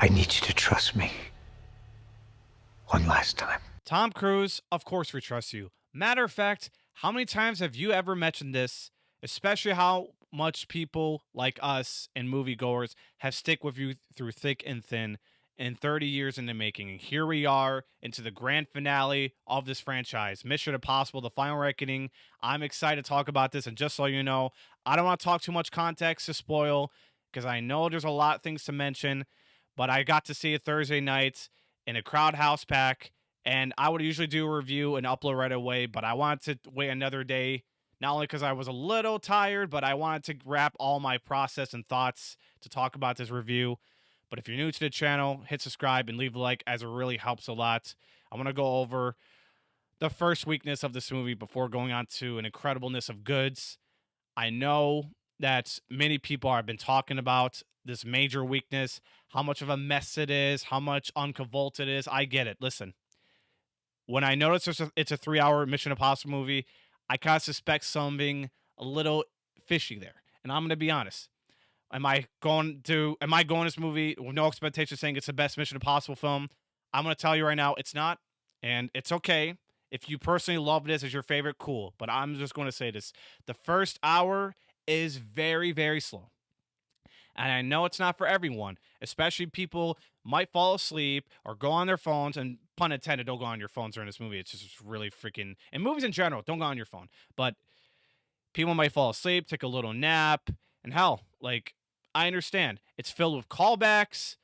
I need you to trust me. One last time. Tom Cruise, of course we trust you. Matter of fact, how many times have you ever mentioned this, especially how much people like us and moviegoers have stick with you through thick and thin in 30 years in the making. And here we are into the grand finale of this franchise, Mission Impossible, The Final Reckoning. I'm excited to talk about this. And just so you know, I don't want to talk too much context to spoil because I know there's a lot of things to mention, but I got to see it Thursday night in a crowd house pack, and I would usually do a review and upload right away, but I wanted to wait another day, not only because I was a little tired, but I wanted to wrap all my process and thoughts to talk about this review. But if you're new to the channel, hit subscribe and leave a like, as it really helps a lot. I want to go over the first weakness of this movie before going on to an incredibleness of goods. I know that many people have been talking about this major weakness, how much of a mess it is, how much unconvolted it is. I get it. Listen, when I notice it's a 3 hour Mission Impossible movie, I kind of suspect something a little fishy there. And I'm going to be honest. Am I going to this movie with no expectation saying it's the best Mission Impossible film? I'm going to tell you right now, it's not. And it's okay. If you personally love this as your favorite, cool. But I'm just going to say this. The first hour is very, very slow. And I know it's not for everyone, especially people might fall asleep or go on their phones. And pun intended, don't go on your phones during this movie. It's just really freaking. And movies in general, don't go on your phone. But people might fall asleep, take a little nap, and hell, like, I understand. It's filled with callbacks.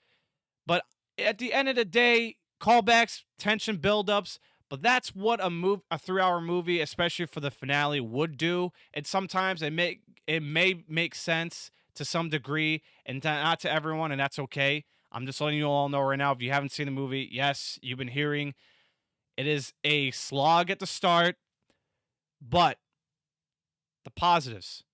But at the end of the day, callbacks, tension buildups. But that's what a 3 hour movie, especially for the finale, would do. And sometimes it may make sense to some degree, and not to everyone, and that's okay. I'm just letting you all know right now, if you haven't seen the movie, yes, you've been hearing it is a slog at the start, but the positives.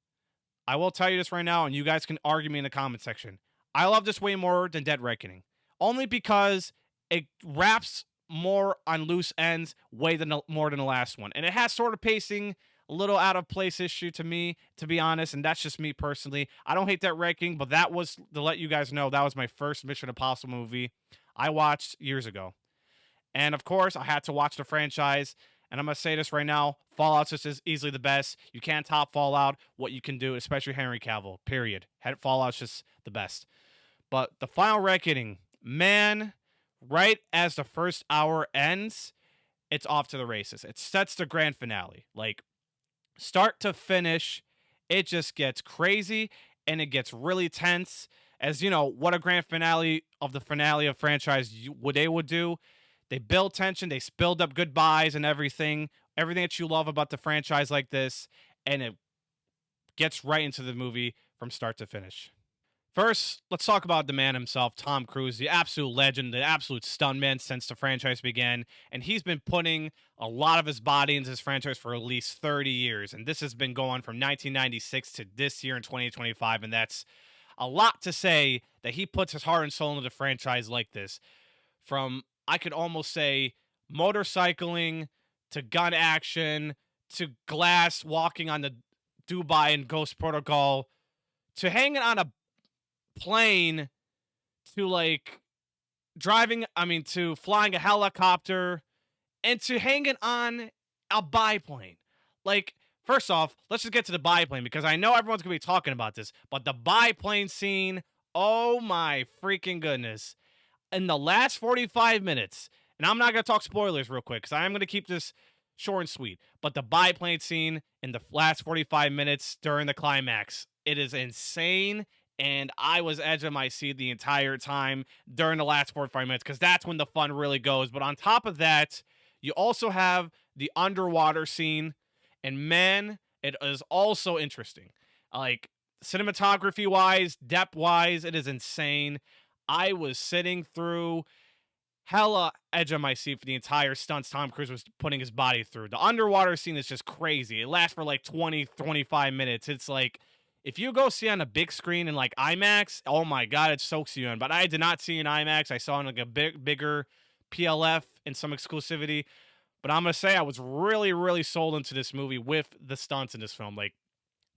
I will tell you this right now, and you guys can argue me in the comment section. I love this way more than Dead Reckoning, only because it wraps more on loose ends more than the last one, and it has sort of pacing a little out of place issue to me, to be honest, and that's just me personally. I don't hate that ranking, but that was to let you guys know that was my first Mission Impossible movie I watched years ago. And of course, I had to watch the franchise, and I'm going to say this right now, Fallout's just is easily the best. You can't top Fallout, what you can do, especially Henry Cavill, period. Fallout's just the best. But the Final Reckoning, man, right as the first hour ends, it's off to the races. It sets the grand finale. Like, start to finish, it just gets crazy and it gets really tense. As you know, what a grand finale of the finale of franchise what they would do. They build tension, they build up goodbyes and everything that you love about the franchise like this, and it gets right into the movie from start to finish. First, let's talk about the man himself, Tom Cruise, the absolute legend, the absolute stuntman since the franchise began. And he's been putting a lot of his body into this franchise for at least 30 years. And this has been going from 1996 to this year in 2025. And that's a lot to say that he puts his heart and soul into the franchise like this. From, I could almost say, motorcycling to gun action to Glass walking on the Dubai and Ghost Protocol to hanging on a plane to like to flying a helicopter and to hanging on a biplane. Like, first off, let's just get to the biplane because I know everyone's gonna be talking about this, but the biplane scene, oh my freaking goodness. In the last 45 minutes, and I'm not gonna talk spoilers real quick because I am gonna keep this short and sweet, but the biplane scene in the last 45 minutes during the climax, it is insane. And I was edge of my seat the entire time during the last 45 minutes because that's when the fun really goes. But on top of that, you also have the underwater scene. And man, it is also interesting. Like, cinematography wise, depth wise, it is insane. I was sitting through hella edge of my seat for the entire stunts Tom Cruise was putting his body through. The underwater scene is just crazy. It lasts for like 20, 25 minutes. It's like, if you go see on a big screen in like IMAX, oh my God, it soaks you in. But I did not see in IMAX. I saw in like a bigger PLF and some exclusivity. But I'm going to say I was really, really sold into this movie with the stunts in this film. Like,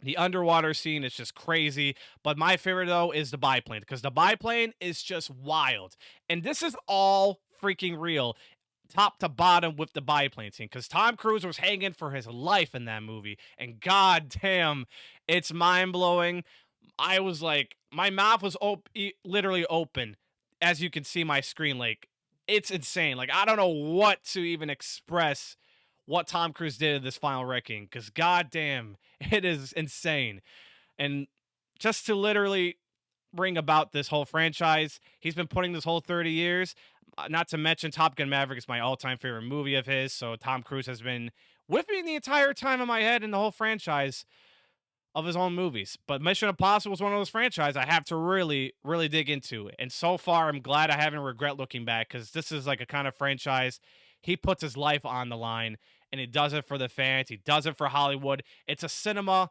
The underwater scene is just crazy. But my favorite, though, is the biplane because the biplane is just wild. And this is all freaking real, top to bottom with the biplane scene because Tom Cruise was hanging for his life in that movie. And god damn, it's mind blowing. I was like, my mouth was literally open, as you can see my screen. Like, it's insane. Like, I don't know what to even express what Tom Cruise did in this final wrecking because goddamn, it is insane. And just to literally bring about this whole franchise, he's been putting this whole 30 years. Not to mention, Top Gun Maverick is my all-time favorite movie of his. So Tom Cruise has been with me the entire time in my head in the whole franchise of his own movies. But Mission Impossible is one of those franchises I have to really, really dig into. And so far, I'm glad I haven't regret looking back because this is like a kind of franchise he puts his life on the line and he does it for the fans. He does it for Hollywood. It's a cinema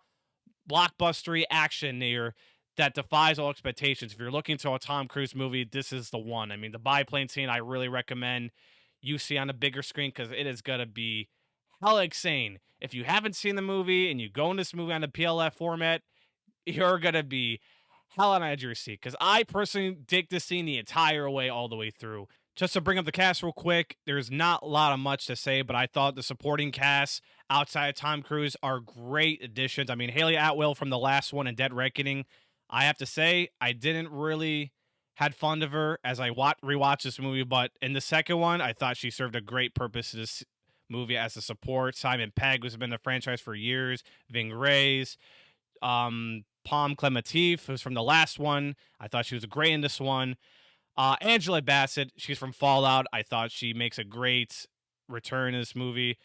blockbustery action near that defies all expectations. If you're looking to a Tom Cruise movie, this is the one. I mean, the biplane scene, I really recommend you see on a bigger screen because it is going to be hella insane. If you haven't seen the movie and you go in this movie on the PLF format, you're going to be hell on edge of your seat because I personally dig this scene the entire way, all the way through. Just to bring up the cast real quick, there's not a lot of much to say, but I thought the supporting cast outside of Tom Cruise are great additions. I mean, Haley Atwell from the last one in Dead Reckoning, I have to say, I didn't really had fun of her as I rewatched this movie, but in the second one, I thought she served a great purpose to this movie as a support. Simon Pegg, who's been in the franchise for years, Ving Rhames, Palm Clementif, who's from the last one. I thought she was great in this one. Angela Bassett, she's from Fallout. I thought she makes a great return in this movie.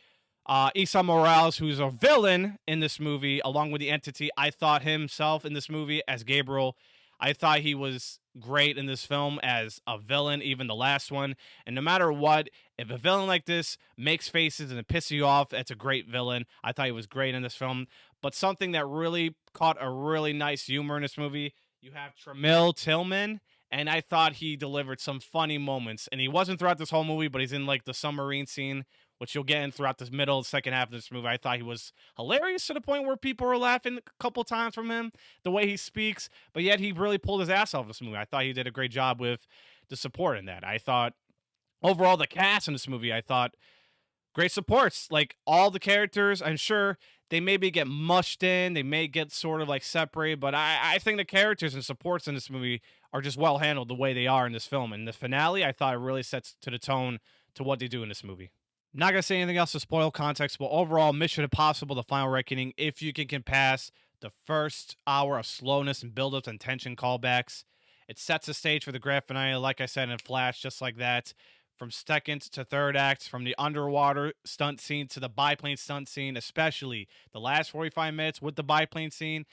Isa Morales, who's a villain in this movie, along with the entity. I thought himself in this movie as Gabriel. I thought he was great in this film as a villain, even the last one. And no matter what, if a villain like this makes faces and it pisses you off, that's a great villain. I thought he was great in this film. But something that really caught a really nice humor in this movie, you have Tramiel Tillman, and I thought he delivered some funny moments. And he wasn't throughout this whole movie, but he's in like the submarine scene, which you'll get in throughout the middle, second half of this movie. I thought he was hilarious to the point where people were laughing a couple times from him, the way he speaks, but yet he really pulled his ass off this movie. I thought he did a great job with the support in that. I thought overall the cast in this movie, I thought great supports. Like all the characters, I'm sure they maybe get mushed in, they may get sort of like separated, but I think the characters and supports in this movie are just well handled the way they are in this film. And the finale, I thought it really sets to the tone to what they do in this movie. Not gonna say anything else to spoil context, but overall, Mission Impossible: The Final Reckoning, if you can pass the first hour of slowness and build-ups and tension callbacks, it sets the stage for the grand finale, like I said in Flash, just like that. From second to third act, from the underwater stunt scene to the biplane stunt scene, especially the last 45 minutes with the biplane scene,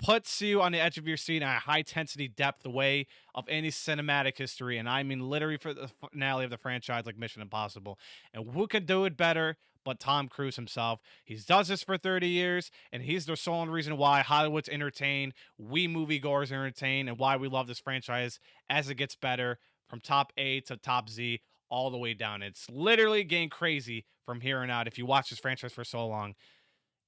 puts you on the edge of your seat in a high intensity depth way of any cinematic history. And I mean literally for the finale of the franchise like Mission Impossible. And who could do it better but Tom Cruise himself? He does this for 30 years, and he's the sole reason why Hollywood's entertained, we moviegoers are entertained, and why we love this franchise as it gets better from top A to top Z all the way down. It's literally getting crazy from here on out if you watch this franchise for so long.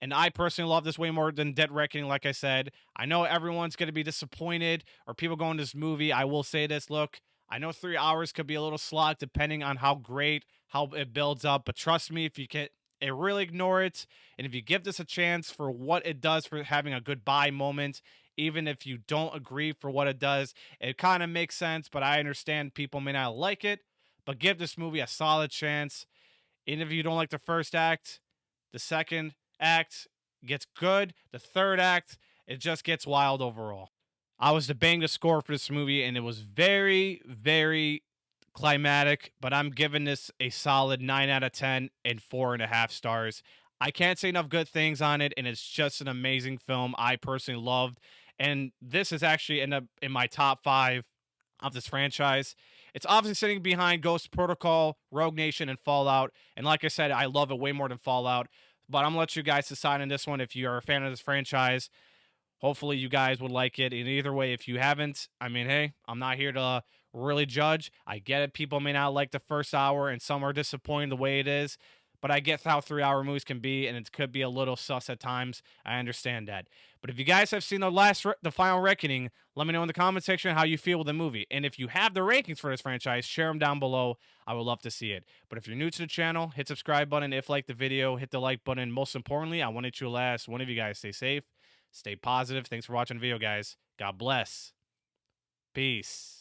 And I personally love this way more than Dead Reckoning, like I said. I know everyone's going to be disappointed or people going to this movie. I will say this. Look, I know 3 hours could be a little slog depending on how great, how it builds up. But trust me, if you can really ignore it, and if you give this a chance for what it does for having a goodbye moment, even if you don't agree for what it does, it kind of makes sense. But I understand people may not like it. But give this movie a solid chance. Even if you don't like the first act, the second act gets good. The third act, it just gets wild overall. I was debating the score for this movie, and it was very, very climatic, but I'm giving this a solid 9 out of 10 and 4.5 stars. I can't say enough good things on it, and it's just an amazing film I personally loved. And this is actually in my top 5 of this franchise. It's obviously sitting behind Ghost Protocol, Rogue Nation, and Fallout. And like I said, I love it way more than Fallout. But I'm going to let you guys decide on this one if you're a fan of this franchise. Hopefully you guys would like it. In either way, if you haven't, I mean, hey, I'm not here to really judge. I get it. People may not like the first hour, and some are disappointed the way it is. but I get how 3-hour movies can be, and it could be a little sus at times. I understand that. But if you guys have seen the Final Reckoning, let me know in the comment section how you feel with the movie. And if you have the rankings for this franchise, share them down below. I would love to see it. But if you're new to the channel, hit subscribe button. If like the video, hit the like button. Most importantly, I wanted you last. One of you guys stay safe, stay positive. Thanks for watching the video, guys. God bless. Peace.